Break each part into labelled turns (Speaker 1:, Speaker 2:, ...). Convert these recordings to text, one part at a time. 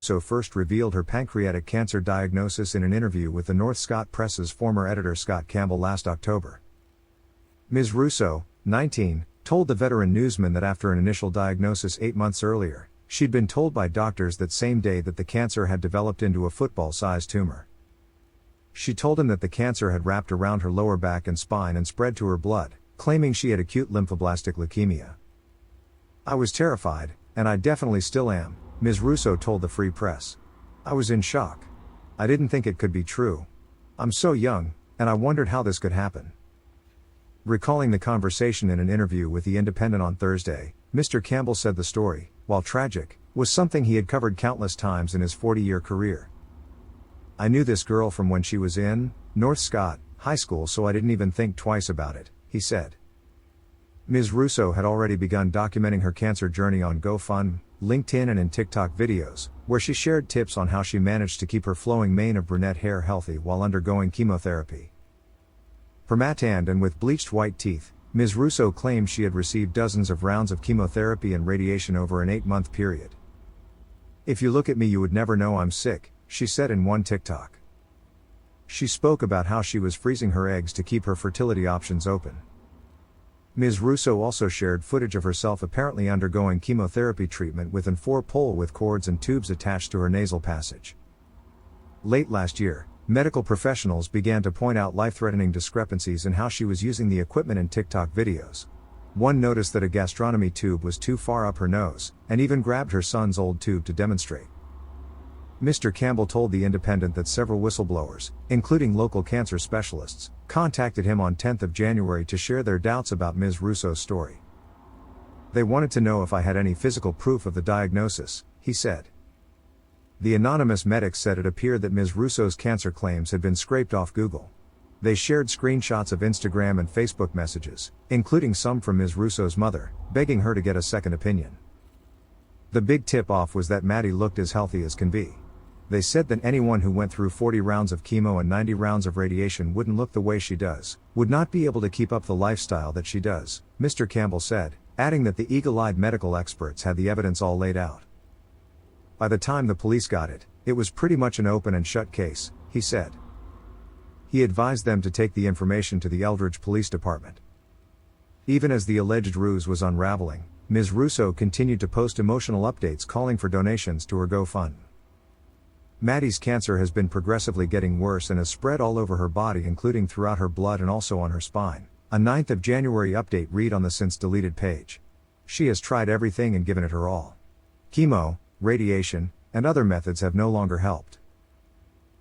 Speaker 1: Russo first revealed her pancreatic cancer diagnosis in an interview with the North Scott Press's former editor Scott Campbell last October. Ms. Russo, 19, told the veteran newsman that after an initial diagnosis 8 months earlier, she'd been told by doctors that same day that the cancer had developed into a football-sized tumor. She told him that the cancer had wrapped around her lower back and spine and spread to her blood, claiming she had acute lymphoblastic leukemia. "I was terrified, and I definitely still am," Ms. Russo told the Free Press. "I was in shock. I didn't think it could be true. I'm so young, and I wondered how this could happen." Recalling the conversation in an interview with The Independent on Thursday, Mr. Campbell said the story, while tragic, was something he had covered countless times in his 40-year career. "I knew this girl from when she was in North Scott High School, so I didn't even think twice about it," he said. Ms. Russo had already begun documenting her cancer journey on GoFundMe, LinkedIn and in TikTok videos, where she shared tips on how she managed to keep her flowing mane of brunette hair healthy while undergoing chemotherapy. Permatanned and with bleached white teeth, Ms. Russo claimed she had received dozens of rounds of chemotherapy and radiation over an 8-month period. "If you look at me, you would never know I'm sick," she said in one TikTok. She spoke about how she was freezing her eggs to keep her fertility options open. Ms. Russo also shared footage of herself apparently undergoing chemotherapy treatment with an 4-pole with cords and tubes attached to her nasal passage. Late last year, medical professionals began to point out life-threatening discrepancies in how she was using the equipment in TikTok videos. One noticed that a gastrostomy tube was too far up her nose, and even grabbed her son's old tube to demonstrate. Mr. Campbell told The Independent that several whistleblowers, including local cancer specialists, contacted him on 10th of January to share their doubts about Ms. Russo's story. "They wanted to know if I had any physical proof of the diagnosis," he said. The anonymous medics said it appeared that Ms. Russo's cancer claims had been scraped off Google. They shared screenshots of Instagram and Facebook messages, including some from Ms. Russo's mother, begging her to get a second opinion. The big tip-off was that Maddie looked as healthy as can be. They said that anyone who went through 40 rounds of chemo and 90 rounds of radiation wouldn't look the way she does, would not be able to keep up the lifestyle that she does, Mr. Campbell said, adding that the eagle-eyed medical experts had the evidence all laid out. "By the time the police got it, it was pretty much an open and shut case," he said. He advised them to take the information to the Eldridge Police Department. Even as the alleged ruse was unraveling, Ms. Russo continued to post emotional updates calling for donations to her GoFundMe. Maddie's cancer has been progressively getting worse and has spread all over her body, including throughout her blood and also on her spine, a 9th of January update read on the since-deleted page. "She has tried everything and given it her all. Chemo, radiation, and other methods have no longer helped."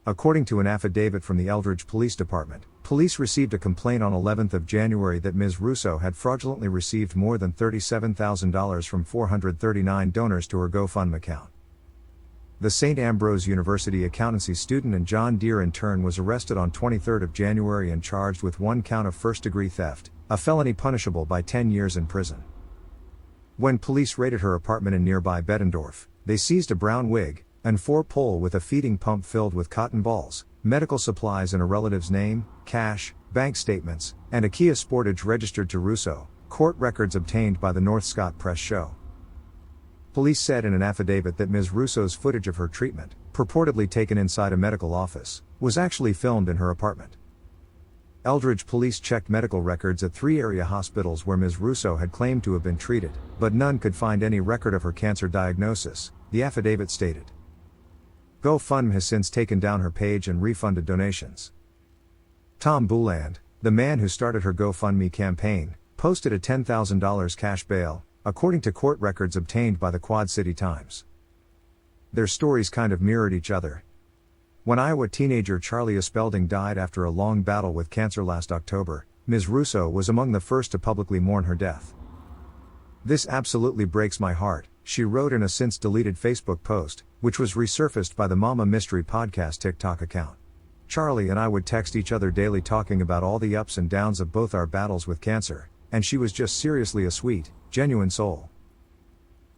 Speaker 1: According to an affidavit from the Eldridge Police Department, police received a complaint on 11th of January that Ms. Russo had fraudulently received more than $37,000 from 439 donors to her GoFundMe account. The St. Ambrose University accountancy student and John Deere intern was arrested on 23rd of January and charged with 1 count of first-degree theft, a felony punishable by 10 years in prison. When police raided her apartment in nearby Bettendorf, they seized a brown wig, and 4-pole with a feeding pump filled with cotton balls, medical supplies in a relative's name, cash, bank statements, and a Kia Sportage registered to Russo, court records obtained by the North Scott Press show. Police said in an affidavit that Ms. Russo's footage of her treatment, purportedly taken inside a medical office, was actually filmed in her apartment. Eldridge police checked medical records at 3 area hospitals where Ms. Russo had claimed to have been treated, but none could find any record of her cancer diagnosis, the affidavit stated. GoFundMe has since taken down her page and refunded donations. Tom Bouland, the man who started her GoFundMe campaign, posted a $10,000 cash bail, according to court records obtained by the Quad City Times. Their stories kind of mirrored each other. When Iowa teenager Charlie Espelding died after a long battle with cancer last October, Ms. Russo was among the first to publicly mourn her death. "This absolutely breaks my heart," she wrote in a since-deleted Facebook post, which was resurfaced by the Mama Mystery Podcast TikTok account. "Charlie and I would text each other daily talking about all the ups and downs of both our battles with cancer, and she was just seriously a sweet, genuine soul."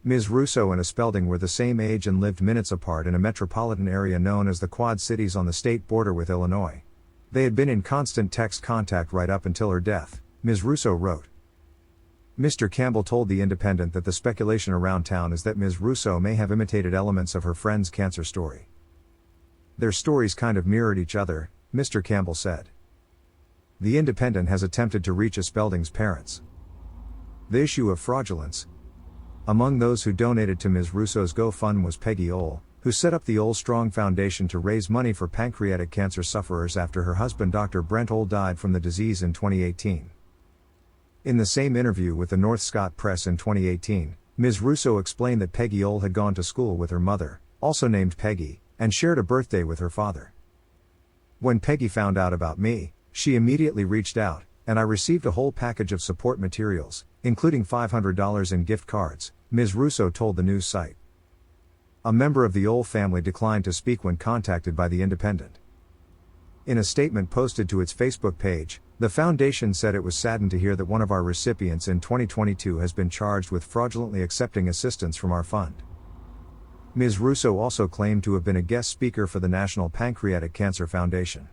Speaker 1: Ms. Russo and Espelding were the same age and lived minutes apart in a metropolitan area known as the Quad Cities on the state border with Illinois. They had been in constant text contact right up until her death, Ms. Russo wrote. Mr. Campbell told The Independent that the speculation around town is that Ms. Russo may have imitated elements of her friend's cancer story. Their stories kind of mirrored each other, Mr. Campbell said. The Independent has attempted to reach Spelding's parents. The issue of fraudulence. Among those who donated to Ms. Russo's GoFund was Peggy Ohl, who set up the Ohl Strong Foundation to raise money for pancreatic cancer sufferers after her husband Dr. Brent Ohl died from the disease in 2018. In the same interview with the North Scott Press in 2018, Ms. Russo explained that Peggy Ohl had gone to school with her mother, also named Peggy, and shared a birthday with her father. When Peggy found out about me, she immediately reached out, and I received a whole package of support materials, including $500 in gift cards, Ms. Russo told the news site. A member of the Ohl family declined to speak when contacted by The Independent. In a statement posted to its Facebook page, the foundation said it was saddened to hear that one of our recipients in 2022 has been charged with fraudulently accepting assistance from our fund. Ms. Russo also claimed to have been a guest speaker for the National Pancreatic Cancer Foundation.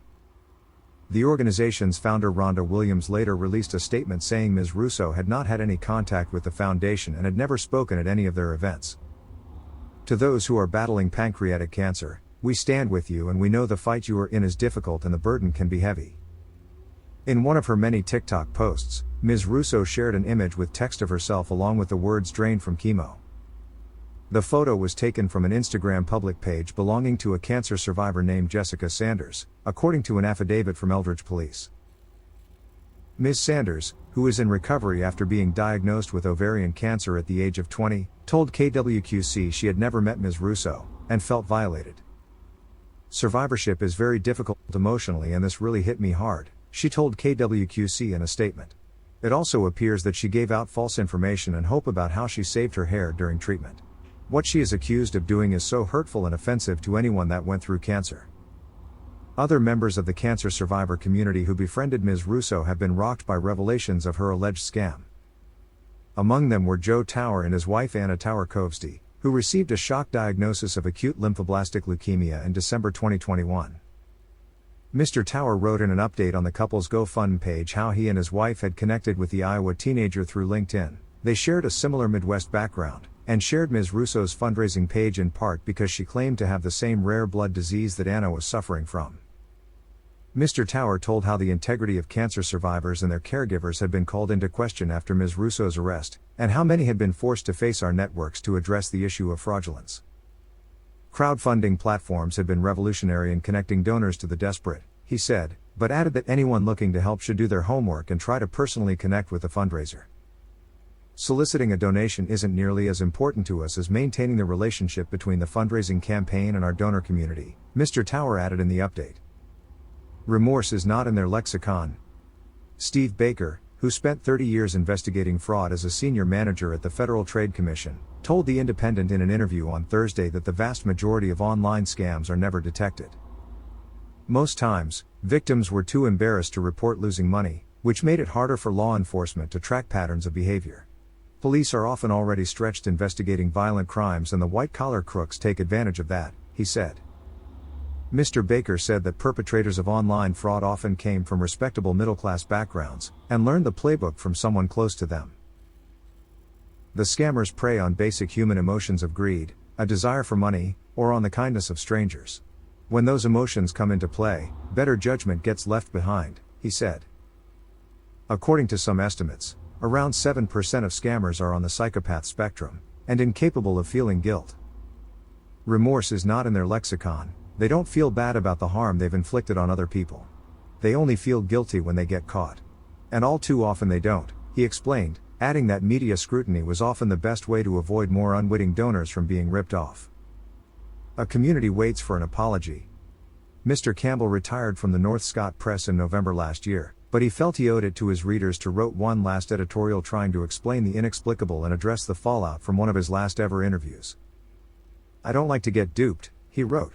Speaker 1: The organization's founder Rhonda Williams later released a statement saying Ms. Russo had not had any contact with the foundation and had never spoken at any of their events. To those who are battling pancreatic cancer, we stand with you and we know the fight you are in is difficult and the burden can be heavy. In one of her many TikTok posts, Ms. Russo shared an image with text of herself along with the words "drained from chemo." The photo was taken from an Instagram public page belonging to a cancer survivor named Jessica Sanders, according to an affidavit from Eldridge Police. Ms. Sanders, who is in recovery after being diagnosed with ovarian cancer at the age of 20, told KWQC she had never met Ms. Russo, and felt violated. "Survivorship is very difficult emotionally and this really hit me hard," she told KWQC in a statement. It also appears that she gave out false information and hope about how she saved her hair during treatment. What she is accused of doing is so hurtful and offensive to anyone that went through cancer. Other members of the cancer survivor community who befriended Ms. Russo have been rocked by revelations of her alleged scam. Among them were Joe Tower and his wife Anna Tower-Kovsty, who received a shock diagnosis of acute lymphoblastic leukemia in December 2021. Mr. Tower wrote in an update on the couple's GoFundMe page how he and his wife had connected with the Iowa teenager through LinkedIn. They shared a similar Midwest background, and shared Ms. Russo's fundraising page in part because she claimed to have the same rare blood disease that Anna was suffering from. Mr. Tower told how the integrity of cancer survivors and their caregivers had been called into question after Ms. Russo's arrest, and how many had been forced to face our networks to address the issue of fraudulence. Crowdfunding platforms had been revolutionary in connecting donors to the desperate, he said, but added that anyone looking to help should do their homework and try to personally connect with the fundraiser. Soliciting a donation isn't nearly as important to us as maintaining the relationship between the fundraising campaign and our donor community, Mr. Tower added in the update. Remorse is not in their lexicon. Steve Baker, who spent 30 years investigating fraud as a senior manager at the Federal Trade Commission, told The Independent in an interview on Thursday that the vast majority of online scams are never detected. Most times, victims were too embarrassed to report losing money, which made it harder for law enforcement to track patterns of behavior. Police are often already stretched investigating violent crimes and the white-collar crooks take advantage of that, he said. Mr. Baker said that perpetrators of online fraud often came from respectable middle-class backgrounds, and learned the playbook from someone close to them. The scammers prey on basic human emotions of greed, a desire for money, or on the kindness of strangers. When those emotions come into play, better judgment gets left behind, he said. According to some estimates, around 7% of scammers are on the psychopath spectrum, and incapable of feeling guilt. Remorse is not in their lexicon. They don't feel bad about the harm they've inflicted on other people. They only feel guilty when they get caught. And all too often they don't, he explained, adding that media scrutiny was often the best way to avoid more unwitting donors from being ripped off. A community waits for an apology. Mr. Campbell retired from the North Scott Press in November last year, but he felt he owed it to his readers to write one last editorial trying to explain the inexplicable and address the fallout from one of his last ever interviews. "I don't like to get duped," he wrote.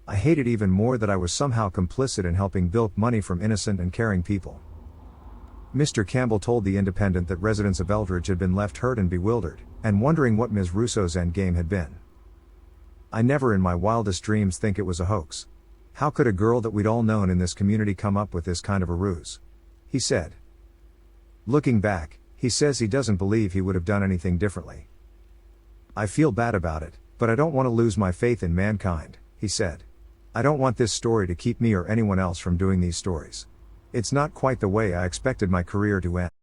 Speaker 1: "I hate it even more that I was somehow complicit in helping bilk money from innocent and caring people." Mr. Campbell told The Independent that residents of Eldridge had been left hurt and bewildered, and wondering what Ms. Russo's endgame had been. "I never in my wildest dreams think it was a hoax. How could a girl that we'd all known in this community come up with this kind of a ruse?" he said. Looking back, He says he doesn't believe he would have done anything differently. "I feel bad about it, but I don't want to lose my faith in mankind," he said. "I don't want this story to keep me or anyone else from doing these stories. It's not quite the way I expected my career to end."